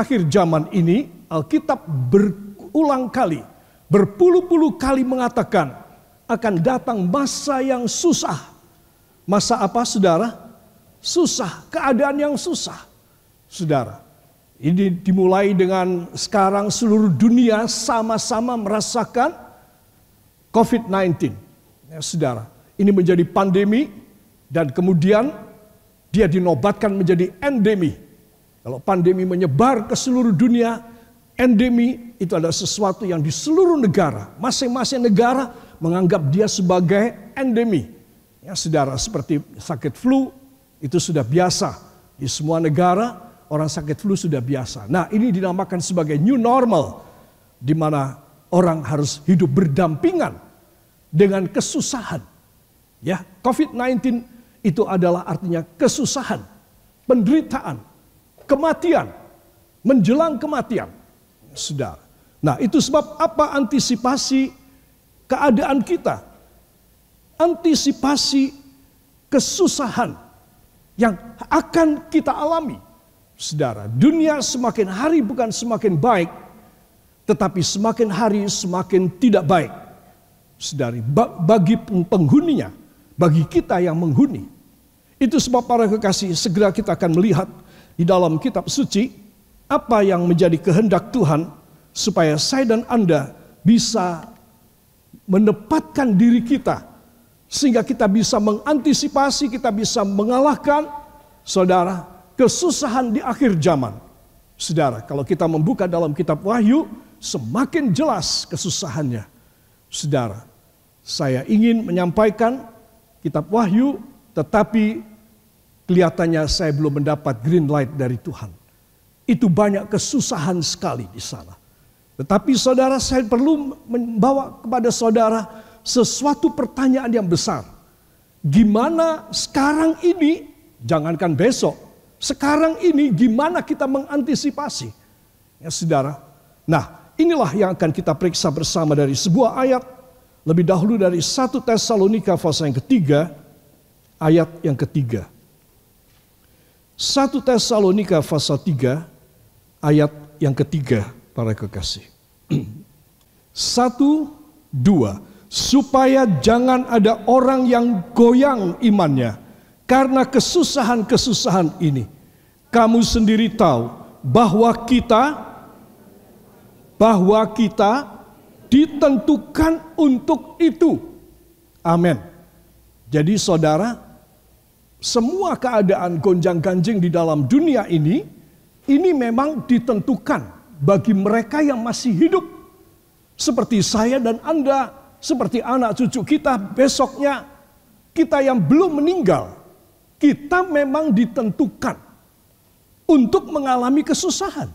akhir zaman ini, Alkitab berulang kali, berpuluh-puluh kali mengatakan akan datang masa yang susah. Masa apa, saudara? Susah, keadaan yang susah. Saudara, ini dimulai dengan sekarang seluruh dunia sama-sama merasakan COVID-19. Ya, saudara, ini menjadi pandemi dan kemudian dia dinobatkan menjadi endemi. Kalau pandemi menyebar ke seluruh dunia, endemi itu adalah sesuatu yang di seluruh negara, masing-masing negara menganggap dia sebagai endemi. Ya, saudara, seperti sakit flu itu sudah biasa di semua negara, orang sakit flu sudah biasa. Nah, ini dinamakan sebagai new normal, di mana orang harus hidup berdampingan dengan kesusahan. Ya, COVID-19 itu adalah artinya kesusahan, penderitaan, kematian, menjelang kematian, saudara. Nah, itu sebab apa antisipasi keadaan kita? Antisipasi kesusahan yang akan kita alami. Saudara, dunia semakin hari bukan semakin baik, tetapi semakin hari semakin tidak baik. Saudari, bagi penghuninya, bagi kita yang menghuni. Itu sebab para kekasih, segera kita akan melihat di dalam kitab suci apa yang menjadi kehendak Tuhan supaya saya dan Anda bisa menempatkan diri kita sehingga kita bisa mengantisipasi, kita bisa mengalahkan, saudara, kesusahan di akhir zaman. Saudara, kalau kita membuka dalam kitab Wahyu, semakin jelas kesusahannya. Saudara, saya ingin menyampaikan kitab Wahyu, tetapi kelihatannya saya belum mendapat green light dari Tuhan. Itu banyak kesusahan sekali di sana. Tetapi saudara, saya perlu membawa kepada saudara sesuatu pertanyaan yang besar. Gimana sekarang ini, jangankan besok, sekarang ini gimana kita mengantisipasi? Ya, saudara. Nah, inilah yang akan kita periksa bersama dari sebuah ayat. Lebih dahulu dari 1 Tesalonika pasal yang ketiga, ayat yang ketiga. 1 Tesalonika pasal 3, ayat yang ketiga, para kekasih. 1, 2. Supaya jangan ada orang yang goyang imannya karena kesusahan-kesusahan ini. Kamu sendiri tahu bahwa kita ditentukan untuk itu. Amin. Jadi saudara, semua keadaan gonjang-ganjing di dalam dunia ini memang ditentukan bagi mereka yang masih hidup. Seperti saya dan Anda, seperti anak cucu kita, besoknya kita yang belum meninggal, kita memang ditentukan untuk mengalami kesusahan.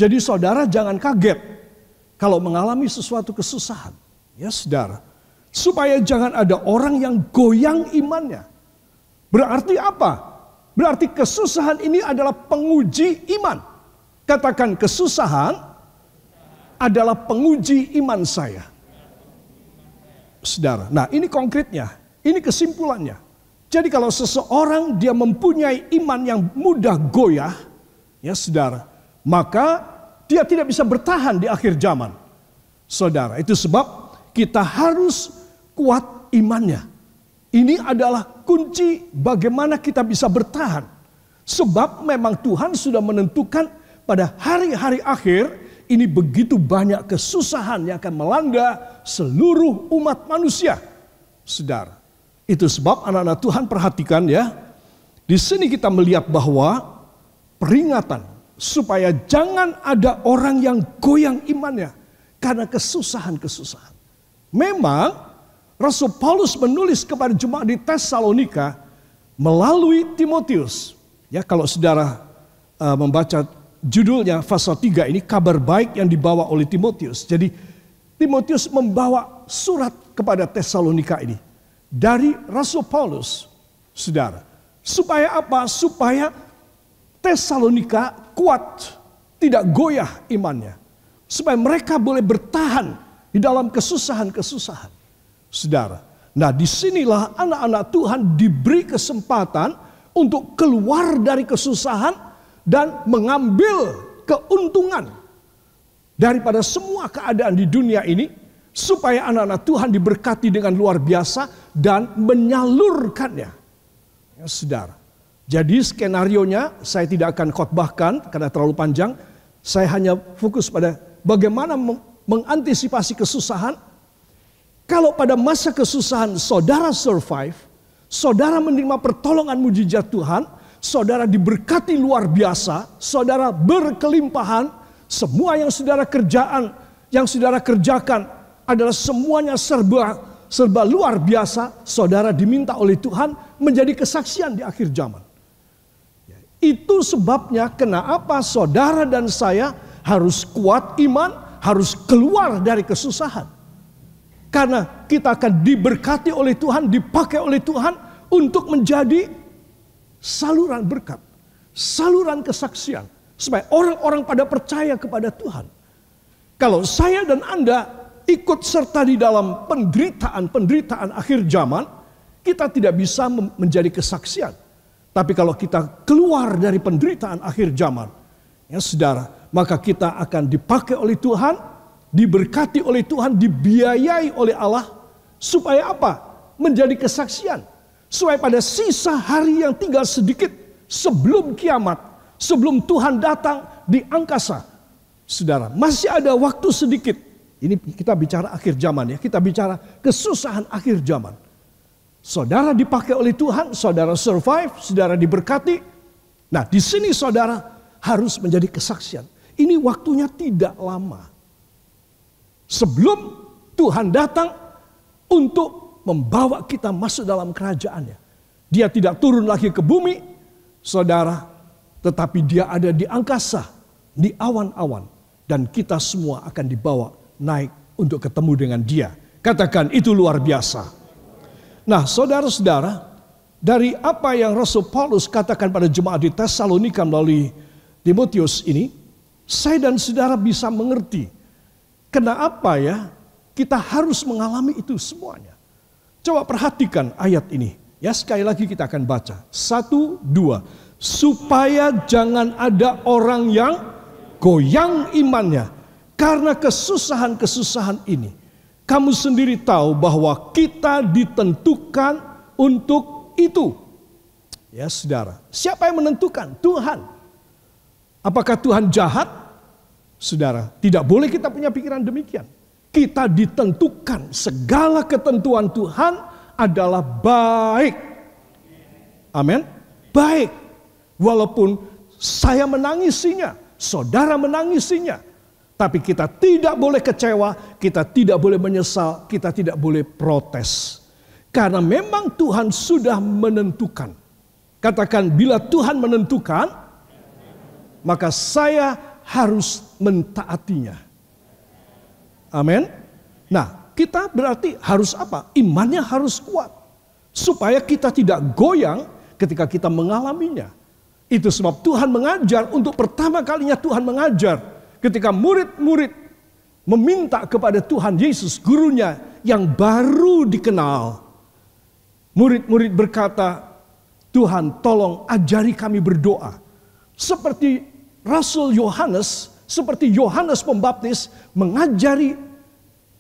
Jadi saudara jangan kaget kalau mengalami sesuatu kesusahan. Ya saudara, supaya jangan ada orang yang goyang imannya. Berarti apa? Berarti kesusahan ini adalah penguji iman. Katakan, kesusahan adalah penguji iman saya. Saudara, nah ini konkretnya, ini kesimpulannya. Jadi kalau seseorang dia mempunyai iman yang mudah goyah, ya saudara, maka dia tidak bisa bertahan di akhir zaman. Saudara, itu sebab kita harus kuat imannya. Ini adalah kunci bagaimana kita bisa bertahan. Sebab memang Tuhan sudah menentukan pada hari-hari akhir ini begitu banyak kesusahan yang akan melanda seluruh umat manusia. Saudara, itu sebab anak-anak Tuhan perhatikan ya. Di sini kita melihat bahwa peringatan supaya jangan ada orang yang goyang imannya karena kesusahan-kesusahan. Memang Rasul Paulus menulis kepada jemaat di Tesalonika melalui Timotius. Ya, kalau saudara membaca judulnya pasal 3 ini, kabar baik yang dibawa oleh Timotius. Jadi Timotius membawa surat kepada Tesalonika ini dari Rasul Paulus, saudara. Supaya apa? Supaya Tesalonika kuat, tidak goyah imannya. Supaya mereka boleh bertahan di dalam kesusahan-kesusahan. Saudara, nah disinilah anak-anak Tuhan diberi kesempatan untuk keluar dari kesusahan dan mengambil keuntungan daripada semua keadaan di dunia ini, supaya anak-anak Tuhan diberkati dengan luar biasa dan menyalurkannya. Ya, saudara. Jadi skenarionya saya tidak akan khotbahkan karena terlalu panjang. Saya hanya fokus pada bagaimana mengantisipasi kesusahan. Kalau pada masa kesusahan saudara survive, saudara menerima pertolongan mujizat Tuhan, saudara diberkati luar biasa, saudara berkelimpahan, semua yang saudara kerjakan adalah semuanya serba luar biasa, saudara diminta oleh Tuhan menjadi kesaksian di akhir zaman. Itu sebabnya kenapa saudara dan saya harus kuat iman, harus keluar dari kesusahan. Karena kita akan diberkati oleh Tuhan, dipakai oleh Tuhan untuk menjadi saluran berkat, saluran kesaksian. Supaya orang-orang pada percaya kepada Tuhan. Kalau saya dan Anda ikut serta di dalam penderitaan akhir zaman, kita tidak bisa menjadi kesaksian. Tapi kalau kita keluar dari penderitaan akhir zaman, ya saudara, maka kita akan dipakai oleh Tuhan, diberkati oleh Tuhan, dibiayai oleh Allah. Supaya apa? Menjadi kesaksian. Supaya pada sisa hari yang tinggal sedikit sebelum kiamat, sebelum Tuhan datang di angkasa, saudara, masih ada waktu sedikit. Ini kita bicara akhir zaman ya, kita bicara kesusahan akhir zaman. Saudara dipakai oleh Tuhan, saudara survive, saudara diberkati. Nah, di sini saudara harus menjadi kesaksian. Ini waktunya tidak lama. Sebelum Tuhan datang untuk membawa kita masuk dalam kerajaannya. Dia tidak turun lagi ke bumi, saudara, tetapi dia ada di angkasa, di awan-awan. Dan kita semua akan dibawa naik untuk ketemu dengan dia. Katakan, itu luar biasa. Nah, saudara-saudara, dari apa yang Rasul Paulus katakan pada jemaat di Tesalonika melalui Timotius ini, saya dan saudara bisa mengerti kenapa ya kita harus mengalami itu semuanya. Coba perhatikan ayat ini. Ya, sekali lagi kita akan baca. 1, 2. Supaya jangan ada orang yang goyang imannya karena kesusahan-kesusahan ini. Kamu sendiri tahu bahwa kita ditentukan untuk itu. Ya saudara, siapa yang menentukan? Tuhan. Apakah Tuhan jahat? Saudara, tidak boleh kita punya pikiran demikian. Kita ditentukan, segala ketentuan Tuhan adalah baik. Amin. Baik. Walaupun saya menangisinya, saudara menangisinya. Tapi kita tidak boleh kecewa, kita tidak boleh menyesal, kita tidak boleh protes. Karena memang Tuhan sudah menentukan. Katakan, bila Tuhan menentukan, maka saya harus mentaatinya. Amin. Nah, kita berarti harus apa? Imannya harus kuat. Supaya kita tidak goyang ketika kita mengalaminya. Itu sebab Tuhan mengajar, untuk pertama kalinya Tuhan mengajar. Ketika murid-murid meminta kepada Tuhan Yesus, gurunya yang baru dikenal. Murid-murid berkata, Tuhan tolong ajari kami berdoa. Seperti Rasul Yohanes, seperti Yohanes Pembaptis mengajari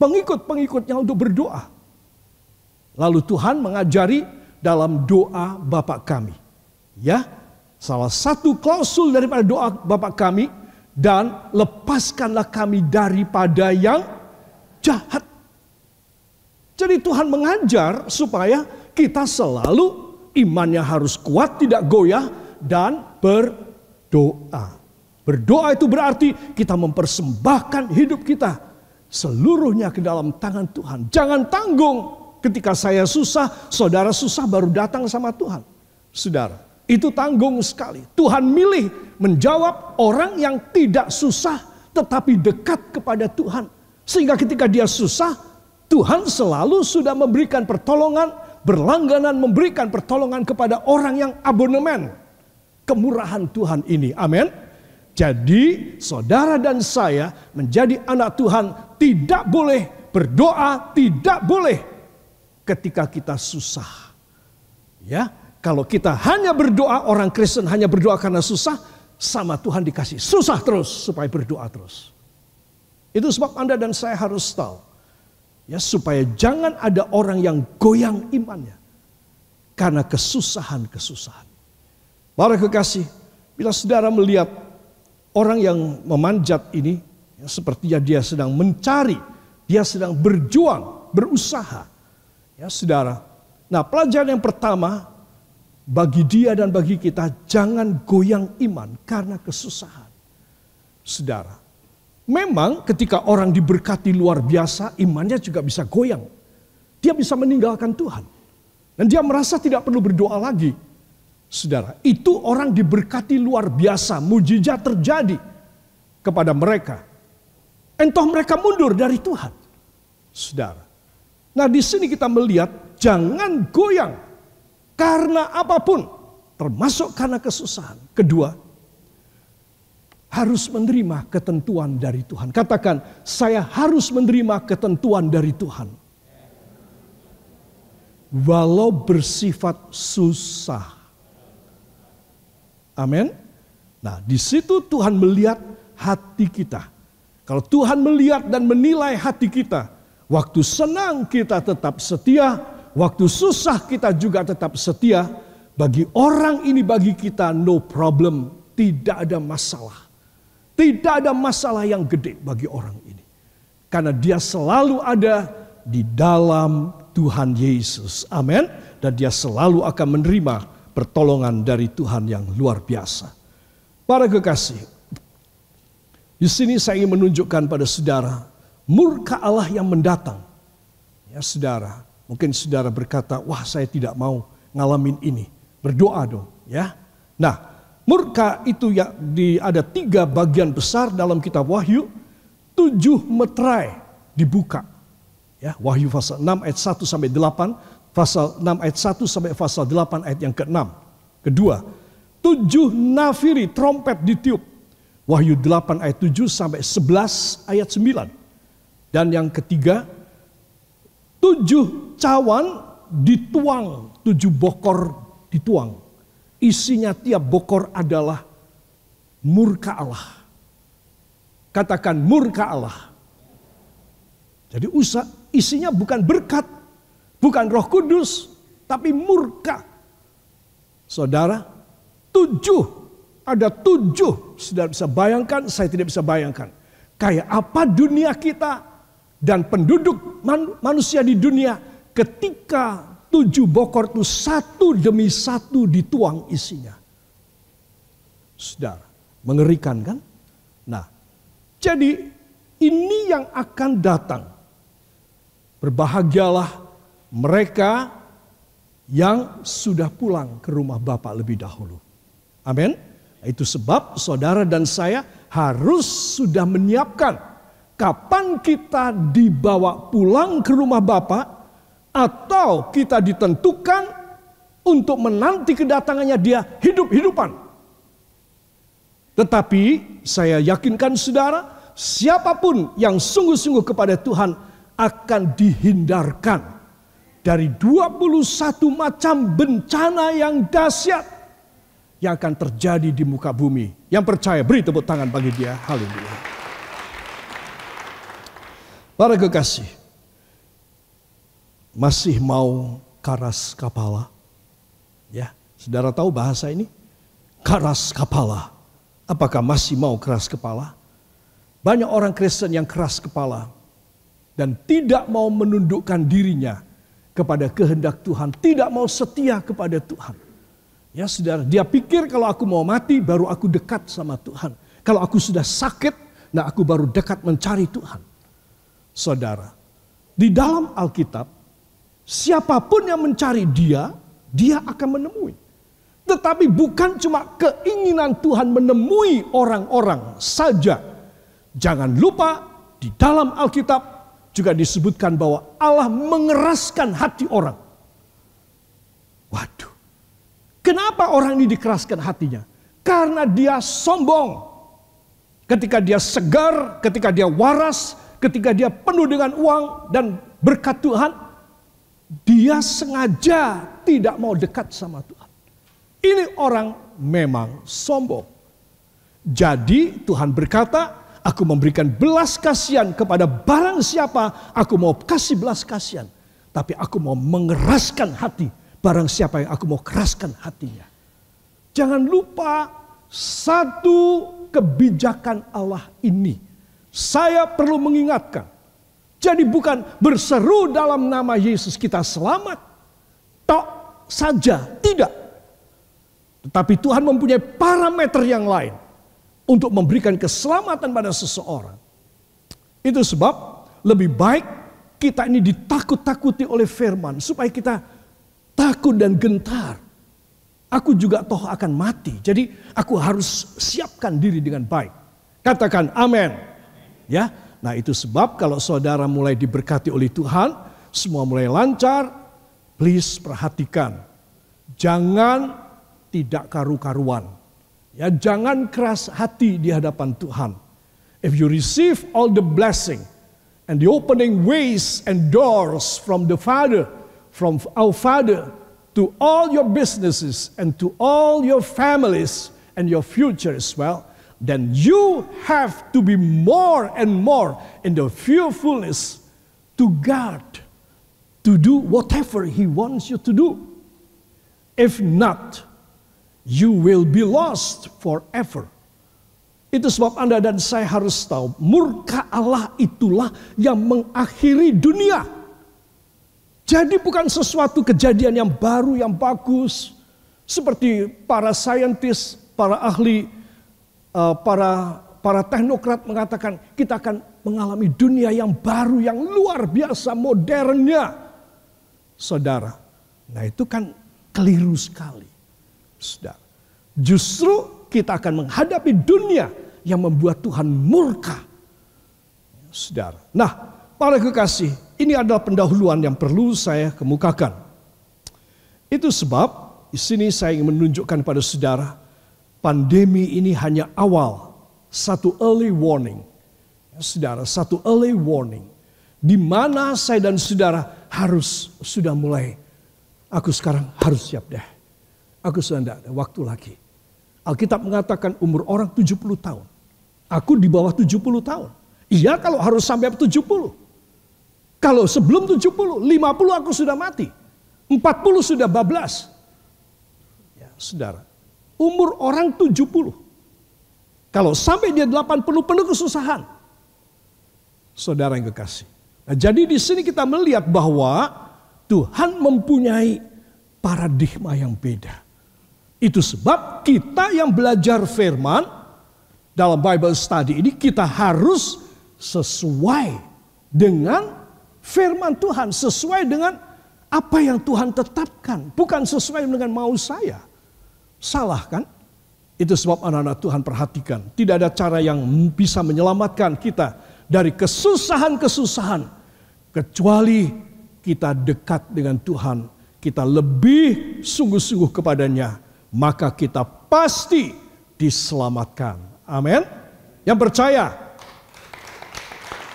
pengikut-pengikutnya untuk berdoa. Lalu Tuhan mengajari dalam doa Bapa kami. Ya, salah satu klausul daripada doa Bapa kami, dan lepaskanlah kami daripada yang jahat. Jadi Tuhan mengajar supaya kita selalu imannya harus kuat, tidak goyah, dan berdoa. Berdoa itu berarti kita mempersembahkan hidup kita seluruhnya ke dalam tangan Tuhan. Jangan tanggung ketika saya susah, saudara susah baru datang sama Tuhan. Saudara, itu tanggung sekali. Tuhan milih menjawab orang yang tidak susah tetapi dekat kepada Tuhan. Sehingga ketika dia susah, Tuhan selalu sudah memberikan pertolongan, berlangganan memberikan pertolongan kepada orang yang abonemen kemurahan Tuhan ini. Amin. Jadi saudara dan saya menjadi anak Tuhan tidak boleh berdoa, tidak boleh ketika kita susah. Ya, kalau kita hanya berdoa, orang Kristen hanya berdoa karena susah, sama Tuhan dikasih susah terus supaya berdoa terus. Itu sebab Anda dan saya harus tahu, ya, supaya jangan ada orang yang goyang imannya karena kesusahan-kesusahan. Para kekasih, bila saudara melihat orang yang memanjat ini, ya, sepertinya dia sedang mencari, dia sedang berjuang, berusaha. Ya saudara, nah pelajaran yang pertama bagi dia dan bagi kita, jangan goyang iman karena kesusahan. Saudara, memang ketika orang diberkati luar biasa, imannya juga bisa goyang. Dia bisa meninggalkan Tuhan. Dan dia merasa tidak perlu berdoa lagi. Saudara, itu orang diberkati luar biasa, mujizat terjadi kepada mereka. Entah mereka mundur dari Tuhan. Saudara. Nah, di sini kita melihat jangan goyang karena apapun, termasuk karena kesusahan. Kedua, harus menerima ketentuan dari Tuhan. Katakan, saya harus menerima ketentuan dari Tuhan. Walau bersifat susah. Amin. Nah, di situ Tuhan melihat hati kita. Kalau Tuhan melihat dan menilai hati kita, waktu senang kita tetap setia, waktu susah kita juga tetap setia. Bagi orang ini, bagi kita no problem, tidak ada masalah. Tidak ada masalah yang gede bagi orang ini. Karena dia selalu ada di dalam Tuhan Yesus. Amin. Dan dia selalu akan menerima pertolongan dari Tuhan yang luar biasa. Para kekasih, di sini saya ingin menunjukkan pada saudara murka Allah yang mendatang. Ya saudara, mungkin saudara berkata, wah saya tidak mau ngalamin ini. Berdoa dong, ya. Nah, murka itu ya ada 3 bagian besar dalam kitab Wahyu. 7 meterai dibuka. Ya, Wahyu pasal 6 ayat 1 sampai 8, pasal 6 ayat 1 sampai pasal 8 ayat yang ke-6. Kedua, 7 nafiri trompet ditiup. Wahyu 8 ayat 7 sampai 11 ayat 9. Dan yang ketiga, 7 cawan dituang, 7 bokor dituang. Isinya tiap bokor adalah murka Allah. Katakan murka Allah. Jadi isinya bukan berkat, bukan Roh Kudus, tapi murka. Saudara, 7. Ada 7. Saudara bisa bayangkan, saya tidak bisa bayangkan. Kayak apa dunia kita dan penduduk manusia di dunia ketika 7 bokor itu satu demi satu dituang isinya. Saudara, mengerikan kan? Nah, jadi ini yang akan datang. Berbahagialah mereka yang sudah pulang ke rumah Bapa lebih dahulu. Amin. Itu sebab saudara dan saya harus sudah menyiapkan kapan kita dibawa pulang ke rumah Bapa, atau kita ditentukan untuk menanti kedatangannya Dia hidup-hidupan. Tetapi saya yakinkan saudara, siapapun yang sungguh-sungguh kepada Tuhan akan dihindarkan dari 21 macam bencana yang dahsyat yang akan terjadi di muka bumi. Yang percaya beri tepuk tangan bagi dia. Haleluya. Para kekasih, masih mau keras kepala? Ya, saudara tahu bahasa ini? Keras kepala. Apakah masih mau keras kepala? Banyak orang Kristen yang keras kepala dan tidak mau menundukkan dirinya kepada kehendak Tuhan, tidak mau setia kepada Tuhan. Ya saudara, dia pikir kalau aku mau mati baru aku dekat sama Tuhan. Kalau aku sudah sakit, nah aku baru dekat mencari Tuhan. Saudara, di dalam Alkitab, siapapun yang mencari Dia, Dia akan menemui. Tetapi bukan cuma keinginan Tuhan menemui orang-orang saja. Jangan lupa di dalam Alkitab juga disebutkan bahwa Allah mengeraskan hati orang. Waduh. Kenapa orang ini dikeraskan hatinya? Karena dia sombong. Ketika dia segar, ketika dia waras, ketika dia penuh dengan uang dan berkat Tuhan, dia sengaja tidak mau dekat sama Tuhan. Ini orang memang sombong. Jadi Tuhan berkata, aku memberikan belas kasihan kepada barang siapa aku mau kasih belas kasihan. Tapi aku mau mengeraskan hati barang siapa yang aku mau keraskan hatinya. Jangan lupa satu kebijakan Allah ini. Saya perlu mengingatkan. Jadi bukan berseru dalam nama Yesus kita selamat. Tok saja, tidak. Tetapi Tuhan mempunyai parameter yang lain untuk memberikan keselamatan pada seseorang. Itu sebab lebih baik kita ini ditakut-takuti oleh firman supaya kita takut dan gentar. Aku juga toh akan mati, jadi aku harus siapkan diri dengan baik. Katakan amin. Ya, nah itu sebab kalau saudara mulai diberkati oleh Tuhan, semua mulai lancar, please perhatikan. Jangan tidak karu-karuan. Ya, jangan keras hati di hadapan Tuhan. If you receive all the blessing and the opening ways and doors from the Father, from our Father, to all your businesses and to all your families and your future as well, then you have to be more and more in the fearfulness to God, to do whatever He wants you to do. If not, you will be lost forever. Itu sebab Anda dan saya harus tahu, murka Allah itulah yang mengakhiri dunia. Jadi bukan sesuatu kejadian yang baru, yang bagus. Seperti para saintis, para ahli, para teknokrat mengatakan kita akan mengalami dunia yang baru, yang luar biasa modernnya. Saudara, nah itu kan keliru sekali. Saudara, justru kita akan menghadapi dunia yang membuat Tuhan murka. Saudara, nah para kekasih, ini adalah pendahuluan yang perlu saya kemukakan. Itu sebab di sini saya ingin menunjukkan pada saudara, pandemi ini hanya awal, satu early warning. Saudara, satu early warning. Di mana saya dan saudara harus sudah mulai, aku sekarang harus siap deh. Aku sudah tidak ada waktu lagi. Alkitab mengatakan umur orang 70 tahun. Aku di bawah 70 tahun. Iya kalau harus sampai 70. Kalau sebelum 70, 50 aku sudah mati. 40 sudah bablas. Ya, saudara. Umur orang 70. Kalau sampai dia 80 penuh kesusahan. Saudara yang kekasih. Nah, jadi di sini kita melihat bahwa Tuhan mempunyai paradigma yang beda. Itu sebab kita yang belajar firman dalam Bible study ini kita harus sesuai dengan firman Tuhan. Sesuai dengan apa yang Tuhan tetapkan. Bukan sesuai dengan mau saya. Salah kan? Itu sebab anak-anak Tuhan perhatikan. Tidak ada cara yang bisa menyelamatkan kita dari kesusahan-kesusahan. Kecuali kita dekat dengan Tuhan. Kita lebih sungguh-sungguh kepadanya. Maka kita pasti diselamatkan. Amin. Yang percaya.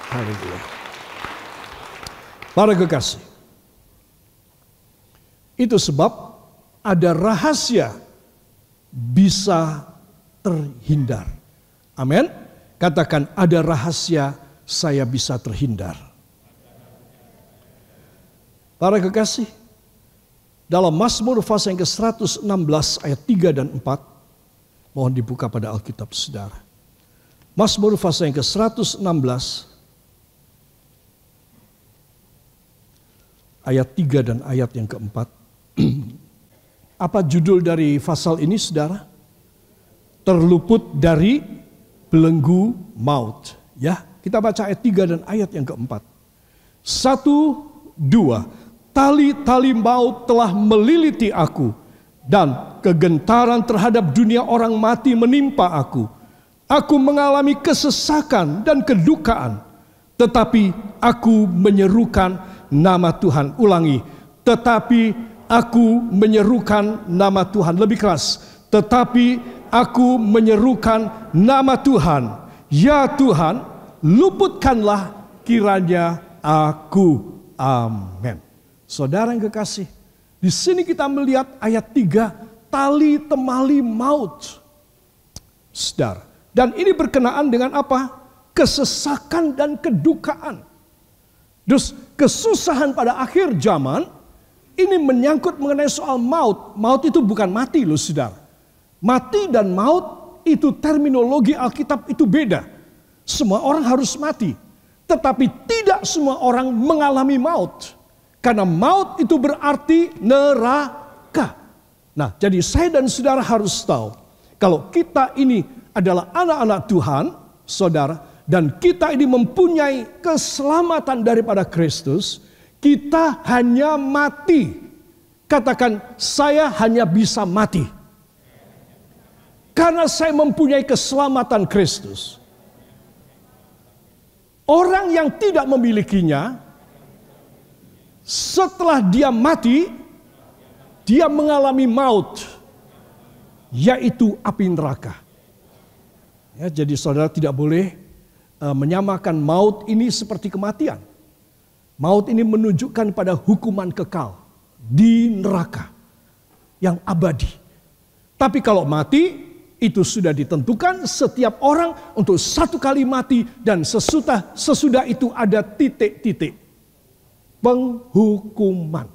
Haleluya. Para kekasih. Itu sebab ada rahasia bisa terhindar. Amin. Katakan ada rahasia saya bisa terhindar. Para kekasih, dalam Mazmur pasal yang ke-116 ayat 3 dan 4, mohon dibuka pada Alkitab saudara. Mazmur pasal yang ke-116 ayat 3 dan ayat yang ke-4. Apa judul dari pasal ini saudara? Terluput dari belenggu maut. Ya, kita baca ayat 3 dan ayat yang ke-4. 1, 2. Tali-tali maut telah meliliti aku, dan kegentaran terhadap dunia orang mati menimpa aku. Aku mengalami kesesakan dan kedukaan, tetapi aku menyerukan nama Tuhan. Ulangi, tetapi aku menyerukan nama Tuhan. Lebih keras, tetapi aku menyerukan nama Tuhan. Ya Tuhan, luputkanlah kiranya aku. Amin. Saudara yang kekasih, di sini kita melihat ayat 3, tali temali maut. Saudara, Dan ini berkenaan dengan apa? Kesesakan dan kedukaan. Terus kesusahan pada akhir zaman ini menyangkut mengenai soal maut. Maut itu bukan mati loh saudara. Mati dan maut itu terminologi Alkitab itu beda. Semua orang harus mati. Tetapi tidak semua orang mengalami maut. Karena maut itu berarti neraka. Nah, jadi saya dan saudara harus tahu. Kalau kita ini adalah anak-anak Tuhan, saudara, dan kita ini mempunyai keselamatan daripada Kristus, kita hanya mati. Katakan, saya hanya bisa mati. Karena saya mempunyai keselamatan Kristus. Orang yang tidak memilikinya, setelah dia mati, dia mengalami maut, yaitu api neraka. Ya, jadi saudara tidak boleh menyamakan maut ini seperti kematian. Maut ini menunjukkan pada hukuman kekal di neraka yang abadi. Tapi kalau mati, itu sudah ditentukan setiap orang untuk satu kali mati dan sesudah itu ada titik-titik penghukuman.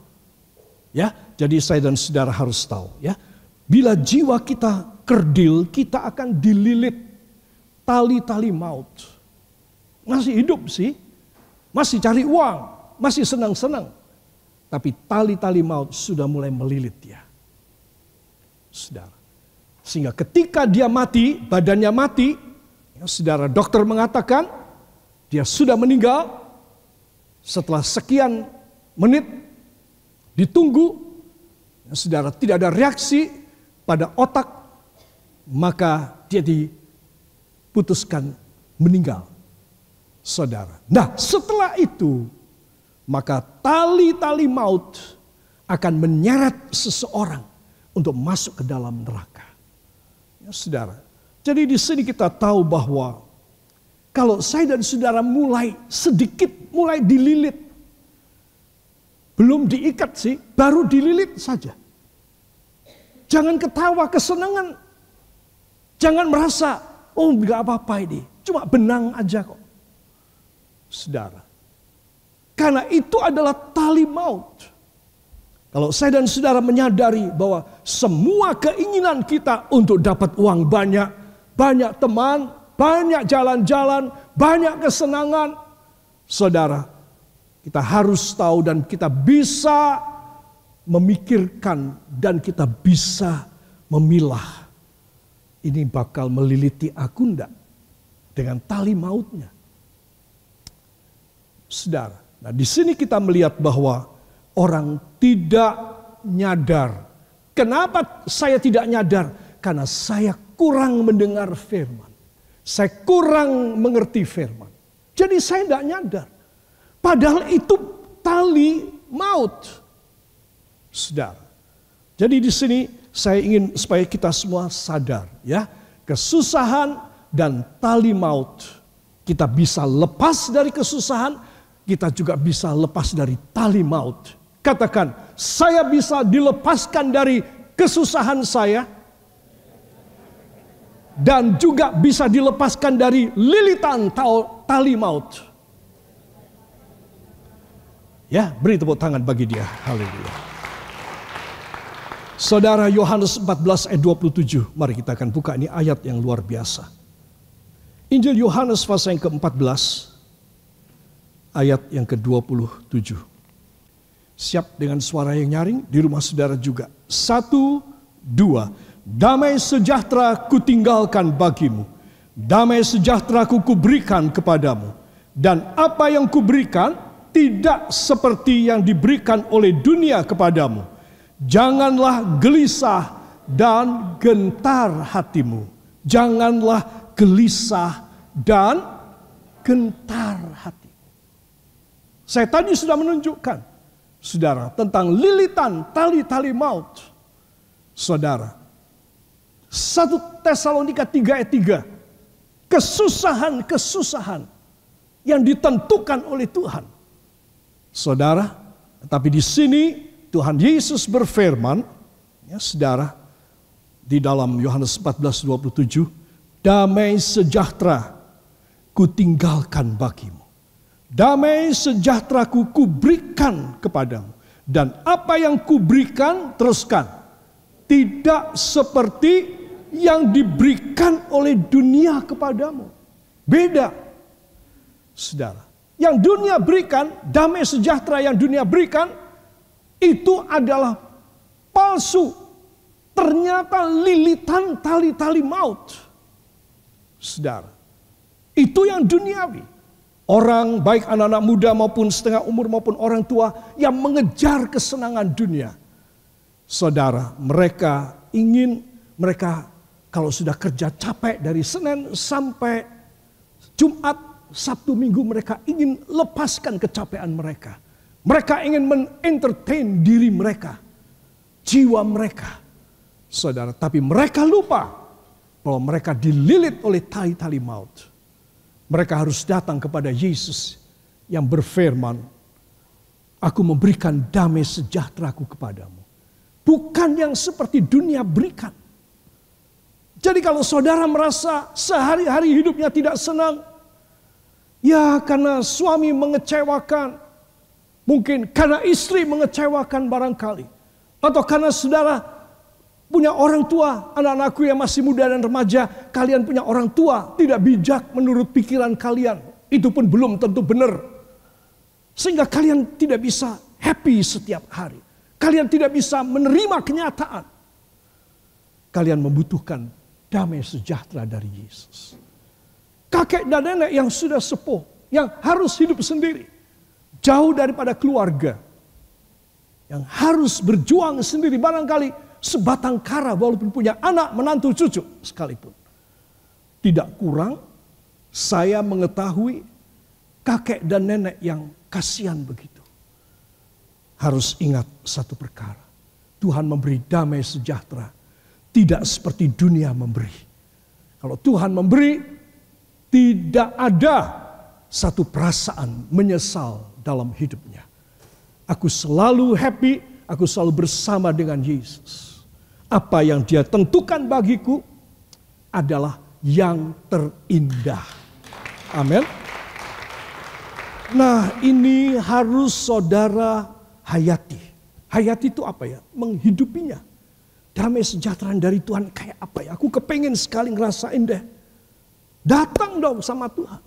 Ya, jadi saya dan saudara harus tahu ya, bila jiwa kita kerdil, kita akan dililit tali-tali maut. Masih hidup sih, masih cari uang, masih senang-senang. Tapi tali-tali maut sudah mulai melilit dia. Saudara. Sehingga ketika dia mati, badannya mati, ya, saudara, dokter mengatakan dia sudah meninggal. Setelah sekian menit ditunggu, ya, saudara, tidak ada reaksi pada otak, maka dia diputuskan meninggal. Saudara. Nah, setelah itu, maka tali-tali maut akan menyeret seseorang untuk masuk ke dalam neraka. Ya, saudara. Jadi di sini kita tahu bahwa kalau saya dan saudara mulai dililit, belum diikat sih, baru dililit saja. Jangan ketawa kesenangan. Jangan merasa, oh enggak apa-apa ini, cuma benang aja kok. Saudara, karena itu adalah tali maut. Kalau saya dan saudara menyadari bahwa semua keinginan kita untuk dapat uang banyak, banyak teman, banyak jalan-jalan, banyak kesenangan, saudara, kita harus tahu dan kita bisa memikirkan dan kita bisa memilah. Ini bakal meliliti aku enggak dengan tali mautnya. Saudara, nah di sini kita melihat bahwa orang tidak nyadar. Kenapa saya tidak nyadar? Karena saya kurang mendengar firman. Saya kurang mengerti firman. Jadi saya tidak nyadar. Padahal itu tali maut. Saudara. Jadi di sini saya ingin supaya kita semua sadar ya, kesusahan dan tali maut. Kita bisa lepas dari kesusahan, kita juga bisa lepas dari tali maut. Katakan, saya bisa dilepaskan dari kesusahan saya. Dan juga bisa dilepaskan dari lilitan tali maut. Ya, beri tepuk tangan bagi dia. Haleluya. Saudara, Yohanes 14 ayat 27. Mari kita akan buka, ini ayat yang luar biasa. Injil Yohanes pasal yang ke-14. Ayat yang ke-27. Siap dengan suara yang nyaring, di rumah saudara juga. 1, 2. Damai sejahtera kutinggalkan bagimu. Damai sejahtera kuberikan kepadamu. Dan apa yang kuberikan tidak seperti yang diberikan oleh dunia kepadamu. Janganlah gelisah dan gentar hatimu. Janganlah gelisah dan gentar hati. Saya tadi sudah menunjukkan, saudara, tentang lilitan tali-tali maut. Saudara, 1 Tesalonika 3 ayat 3. Kesusahan-kesusahan yang ditentukan oleh Tuhan. Saudara, tapi di sini Tuhan Yesus berfirman, ya saudara, di dalam Yohanes 14:27, damai sejahtera kutinggalkan bagimu. Damai sejahteraku kuberikan kepadamu. Dan apa yang kuberikan, teruskan, tidak seperti yang diberikan oleh dunia kepadamu. Beda, saudara. Yang dunia berikan, damai sejahtera yang dunia berikan, itu adalah palsu. Ternyata lilitan tali-tali maut. Saudara, itu yang duniawi. Orang baik anak-anak muda maupun setengah umur maupun orang tua yang mengejar kesenangan dunia. Saudara, mereka kalau sudah kerja capek dari Senin sampai Jumat, Sabtu, Minggu, mereka ingin lepaskan kecapean mereka. Mereka ingin men-entertain diri mereka, jiwa mereka. Saudara, tapi mereka lupa bahwa mereka dililit oleh tali-tali maut. Mereka harus datang kepada Yesus yang berfirman, aku memberikan damai sejahteraku kepadamu. Bukan yang seperti dunia berikan. Jadi kalau saudara merasa sehari-hari hidupnya tidak senang, ya karena suami mengecewakan, mungkin karena istri mengecewakan barangkali, atau karena saudara punya orang tua, anak-anakku yang masih muda dan remaja, kalian punya orang tua tidak bijak menurut pikiran kalian. Itu pun belum tentu benar. Sehingga kalian tidak bisa happy setiap hari. Kalian tidak bisa menerima kenyataan. Kalian membutuhkan damai sejahtera dari Yesus. Kakek dan nenek yang sudah sepuh, yang harus hidup sendiri, jauh daripada keluarga, yang harus berjuang sendiri, barangkali sebatang kara walaupun punya anak, menantu, cucu sekalipun. Tidak kurang, saya mengetahui kakek dan nenek yang kasihan begitu. Harus ingat satu perkara. Tuhan memberi damai sejahtera. Tidak seperti dunia memberi. Kalau Tuhan memberi, tidak ada satu perasaan menyesal dalam hidupnya. Aku selalu happy, aku selalu bersama dengan Yesus. Apa yang Dia tentukan bagiku adalah yang terindah. Amin. Nah, ini harus saudara hayati. Hayati itu apa ya? Menghidupinya. Damai sejahtera dari Tuhan kayak apa ya? Aku kepengen sekali ngerasain deh. Datang dong sama Tuhan.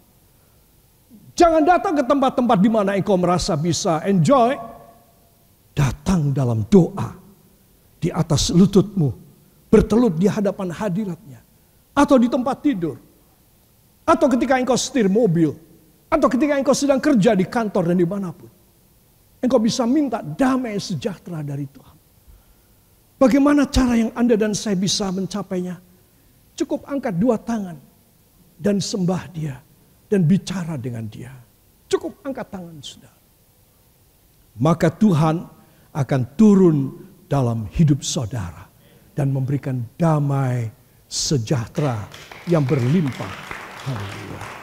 Jangan datang ke tempat-tempat di mana engkau merasa bisa enjoy. Datang dalam doa. Di atas lututmu, bertelut di hadapan hadiratnya, atau di tempat tidur, atau ketika engkau setir mobil, atau ketika engkau sedang kerja di kantor dan dimanapun, engkau bisa minta damai sejahtera dari Tuhan. Bagaimana cara yang Anda dan saya bisa mencapainya? Cukup angkat dua tangan dan sembah Dia dan bicara dengan Dia. Cukup angkat tangan, saudara. Maka Tuhan akan turun dalam hidup saudara dan memberikan damai sejahtera yang berlimpah. Haleluya.